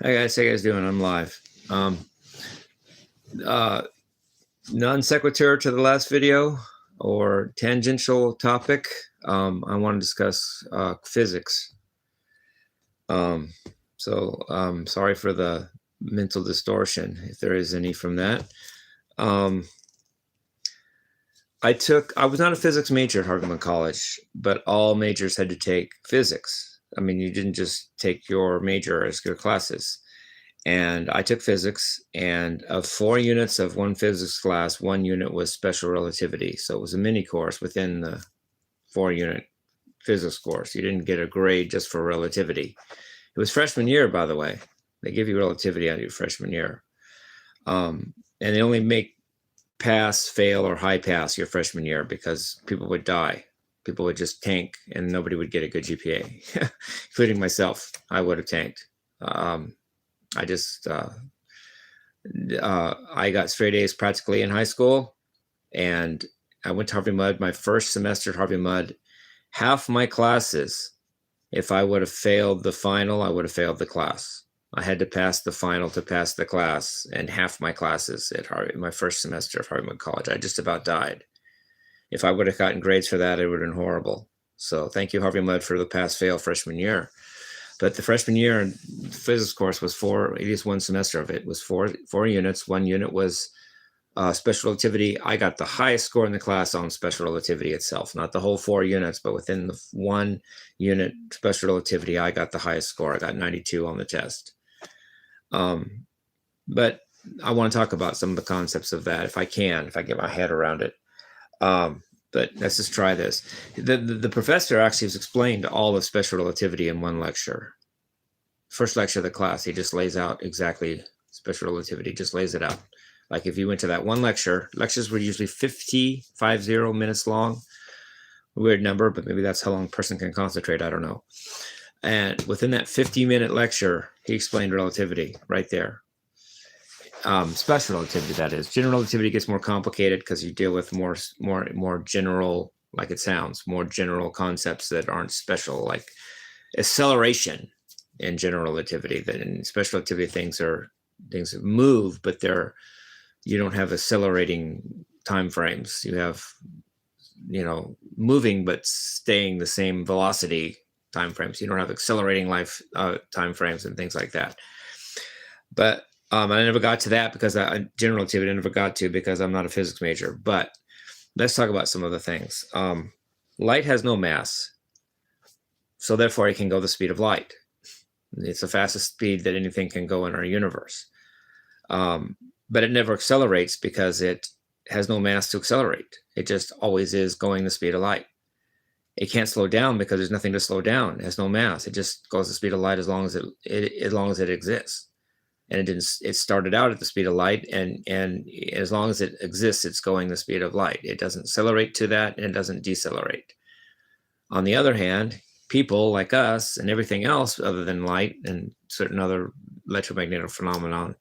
Hi guys, how you guys doing? I'm live. Uh, Non sequitur to the last video or tangential topic. I want to discuss physics. Sorry for the mental distortion, if there is any from that. I was not a physics major at Harvard College, but all majors had to take physics. I mean, you didn't just take your major as your classes. And I took physics, and of 4 units of one physics class, 1 unit was special relativity. So it was a mini course within the 4-unit physics course. You didn't get a grade just for relativity. It was freshman year, by the way. They give you relativity out of your freshman year. And they only make pass, fail, or high pass your freshman year because people would die. People would just tank, and nobody would get a good GPA, including myself. I would have tanked. I got straight A's practically in high school, and I went to Harvey Mudd. My first semester at Harvey Mudd, half my classes, if I would have failed the final, I would have failed the class. I had to pass the final to pass the class, and half my classes at my first semester of Harvey Mudd College, I just about died. If I would have gotten grades for that, it would have been horrible. So thank you, Harvey Mudd, for the pass-fail freshman year. But the freshman year physics course was at least one semester of it was four units. 1 unit was special relativity. I got the highest score in the class on special relativity itself, not the whole 4 units, but within the 1 unit special relativity, I got the highest score. I got 92 on the test. But I want to talk about some of the concepts of that if I get my head around it. But let's just try this. The professor actually has explained all of special relativity in one lecture. First lecture of the class, he just lays out exactly special relativity, just lays it out. Like if you went to that one lecture, lectures were usually 50 minutes long. Weird number, but maybe that's how long a person can concentrate. I don't know. And within that 50-minute lecture, he explained relativity right there. Special relativity, that is. General relativity gets more complicated because you deal with more general, like it sounds, more general concepts that aren't special, like acceleration in general relativity. That in special relativity, things that move, but you don't have accelerating time frames. You have, moving but staying the same velocity time frames. You don't have accelerating life time frames and things like that. But I never got to that because general relativity I never got to because I'm not a physics major. But let's talk about some other things. Light has no mass, so therefore it can go the speed of light. It's the fastest speed that anything can go in our universe. But it never accelerates because it has no mass to accelerate. It just always is going the speed of light. It can't slow down because there's nothing to slow down. It has no mass. It just goes the speed of light as long as it exists. And it started out at the speed of light, and as long as it exists, it's going the speed of light. It doesn't accelerate to that, and it doesn't decelerate. On the other hand, people like us and everything else other than light and certain other electromagnetic phenomenon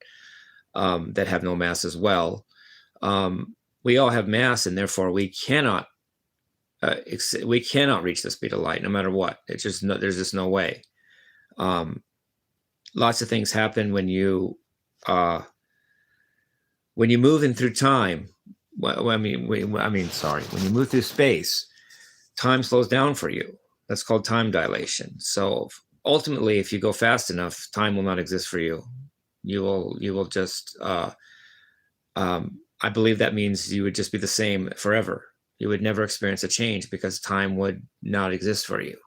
that have no mass as well, we all have mass, and therefore we cannot reach the speed of light no matter what. There's just no way. Lots of things happen when you move in through time. When you move through space, time slows down for you. That's called time dilation. So ultimately, if you go fast enough, time will not exist for you. You will just. I believe that means you would just be the same forever. You would never experience a change because time would not exist for you.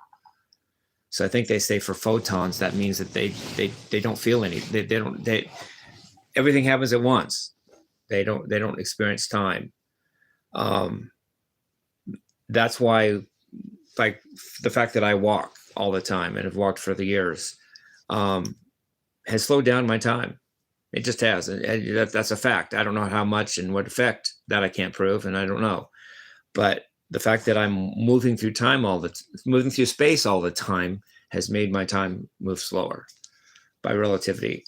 So I think they say for photons, that means that they don't feel any. Everything happens at once. They don't experience time. That's why, like the fact that I walk all the time and have walked for the years, has slowed down my time. It just has. And that's a fact. I don't know how much and what effect, that I can't prove, and I don't know. But the fact that I'm moving through space all the time has made my time move slower by relativity.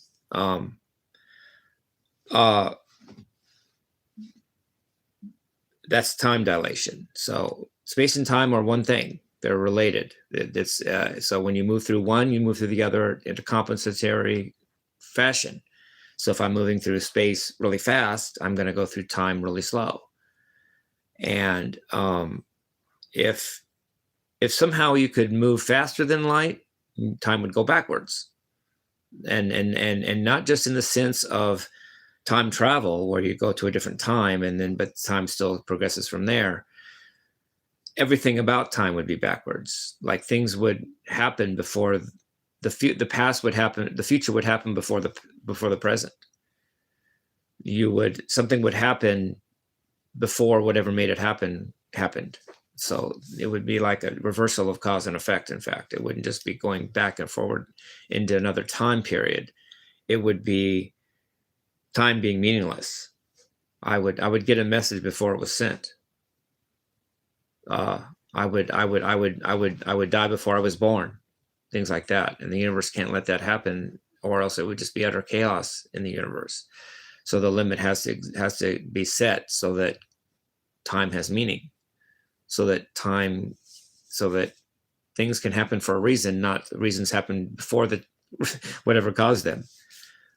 That's time dilation. So space and time are one thing. They're related. So when you move through one, you move through the other. Intercompensatory fashion. So if I'm moving through space really fast, I'm going to go through time really slow. And if somehow you could move faster than light, time would go backwards. And not just in the sense of time travel where you go to a different time but time still progresses from there. Everything about time would be backwards. Like things would happen before the past would happen, the future would happen before the present. Something would happen before whatever made it happen happened. So it would be like a reversal of cause and effect. In fact, it wouldn't just be going back and forward into another time period. It would be time being meaningless. I would get a message before it was sent. I would die before I was born. Things like that. And the universe can't let that happen, or else it would just be utter chaos in the universe. So the limit has to be set so that time has meaning. So that things can happen for a reason, not reasons happen before whatever caused them.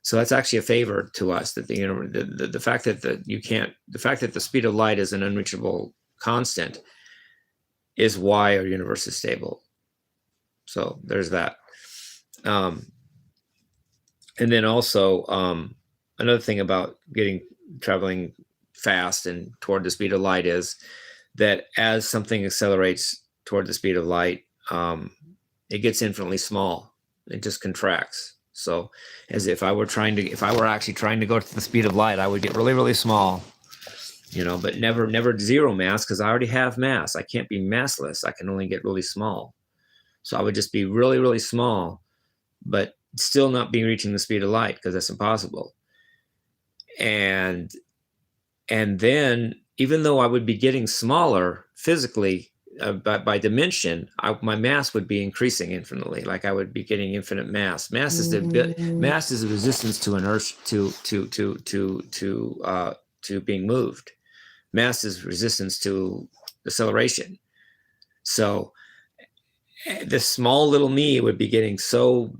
So that's actually a favor to us, that the fact that the fact that the speed of light is an unreachable constant is why our universe is stable. So there's that. And then also another thing about traveling fast and toward the speed of light is that as something accelerates toward the speed of light, it gets infinitely small. It just contracts. So as if I were actually trying to go to the speed of light, I would get really, really small, but never zero mass, because I already have mass. I can't be massless. I can only get really small. So I would just be really, really small, but still not be reaching the speed of light, because that's impossible. And then, even though I would be getting smaller physically by dimension, my mass would be increasing infinitely. Like I would be getting infinite mass. Mass is the resistance to inertia, to being moved. Mass is resistance to acceleration. So this small little me would be getting have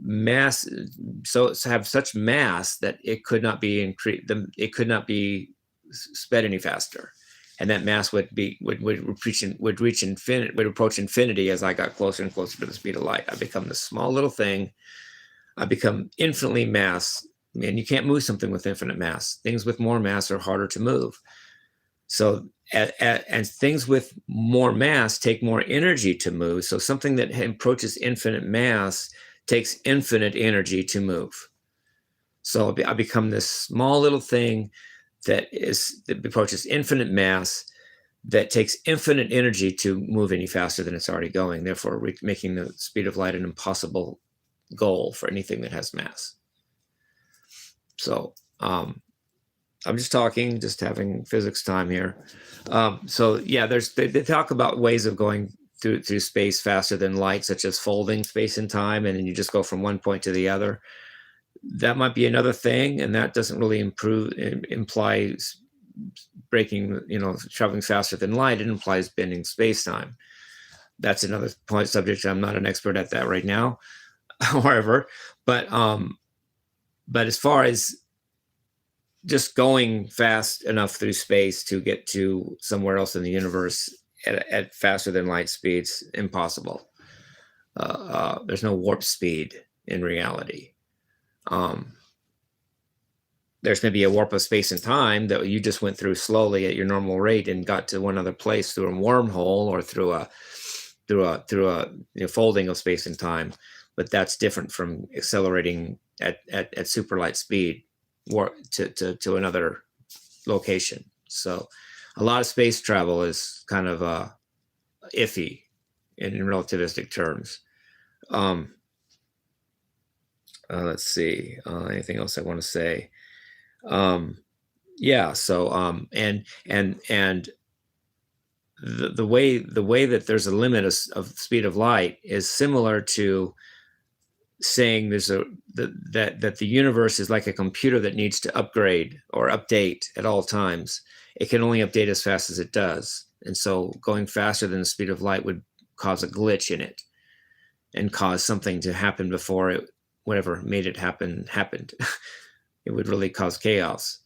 such mass that it could not be increased. It could not be sped any faster, and that mass would approach infinity as I got closer and closer to the speed of light. I become this small little thing. I become infinitely mass, and you can't move something with infinite mass. Things with more mass are harder to move. So, and things with more mass take more energy to move. So something that approaches infinite mass takes infinite energy to move. So I become this small little thing that approaches infinite mass, that takes infinite energy to move any faster than it's already going, therefore making the speed of light an impossible goal for anything that has mass. So I'm just having physics time here. So yeah, they talk about ways of going through space faster than light, such as folding space and time, and then you just go from one point to the other. That might be another thing, and that doesn't really imply breaking, traveling faster than light. It implies bending space-time. That's another subject. I'm not an expert at that right now, however, but as far as just going fast enough through space to get to somewhere else in the universe at faster than light speeds, impossible. There's no warp speed in reality. There's maybe a warp of space and time that you just went through slowly at your normal rate and got to one other place through a wormhole or through a folding of space and time. But that's different from accelerating at super light speed to another location. So a lot of space travel is kind of iffy in relativistic terms. Let's see, anything else I want to say? Yeah. So, and the way that there's a limit of speed of light is similar to saying that the universe is like a computer that needs to upgrade or update at all times. It can only update as fast as it does. And so going faster than the speed of light would cause a glitch in it and cause something to happen before it whatever made it happen happened. It would really cause chaos,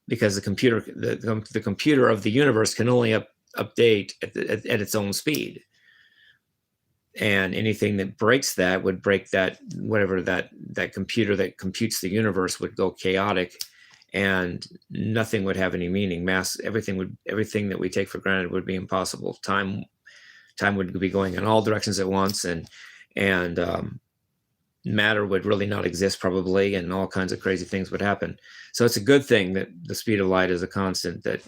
because the computer of the universe can only update at its own speed, and anything that breaks that would break that, whatever that computer that computes the universe would go chaotic, and nothing would have any meaning. Everything that we take for granted would be impossible. Time would be going in all directions at once, and matter would really not exist probably, and all kinds of crazy things would happen. So it's a good thing that the speed of light is a constant that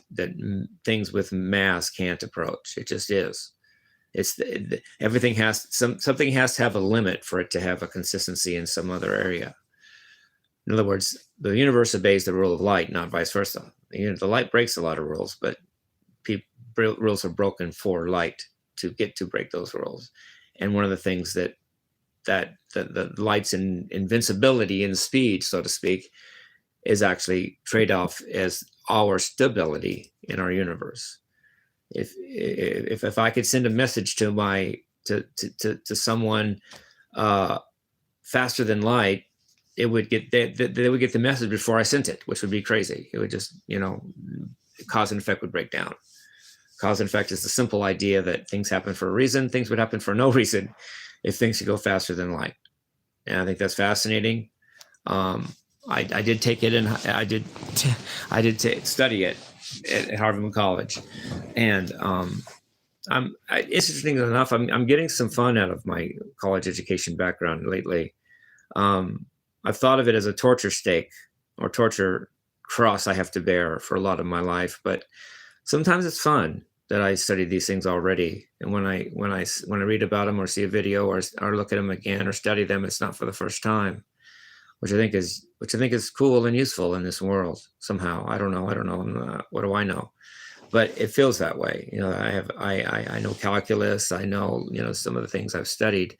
things with mass can't approach. It just is. It's everything something has to have a limit for it to have a consistency in some other area. In other words, the universe obeys the rule of light, not vice versa. The light breaks a lot of rules, but rules are broken for light to break those rules. And one of the things that the light's invincibility in speed, so to speak, is actually trade-off as our stability in our universe. If I could send a message to someone faster than light, they would get the message before I sent it, which would be crazy. It would just, cause and effect would break down. Cause and effect is the simple idea that things happen for a reason. Things would happen for no reason if things could go faster than light. And I think that's fascinating. I did take it, and I did study it at Harvard College, and interesting enough, I'm getting some fun out of my college education background lately. I've thought of it as a torture stake or torture cross I have to bear for a lot of my life, but sometimes it's fun that I studied these things already. And when I read about them or see a video or look at them again or study them, it's not for the first time, which I think is cool and useful in this world somehow. I don't know. What do I know? But it feels that way. I know calculus. I know, some of the things I've studied,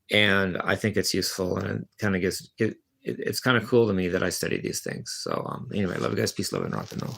and I think it's useful, and it kind of it's kind of cool to me that I study these things. So anyway, love you guys. Peace, love, and rock and roll.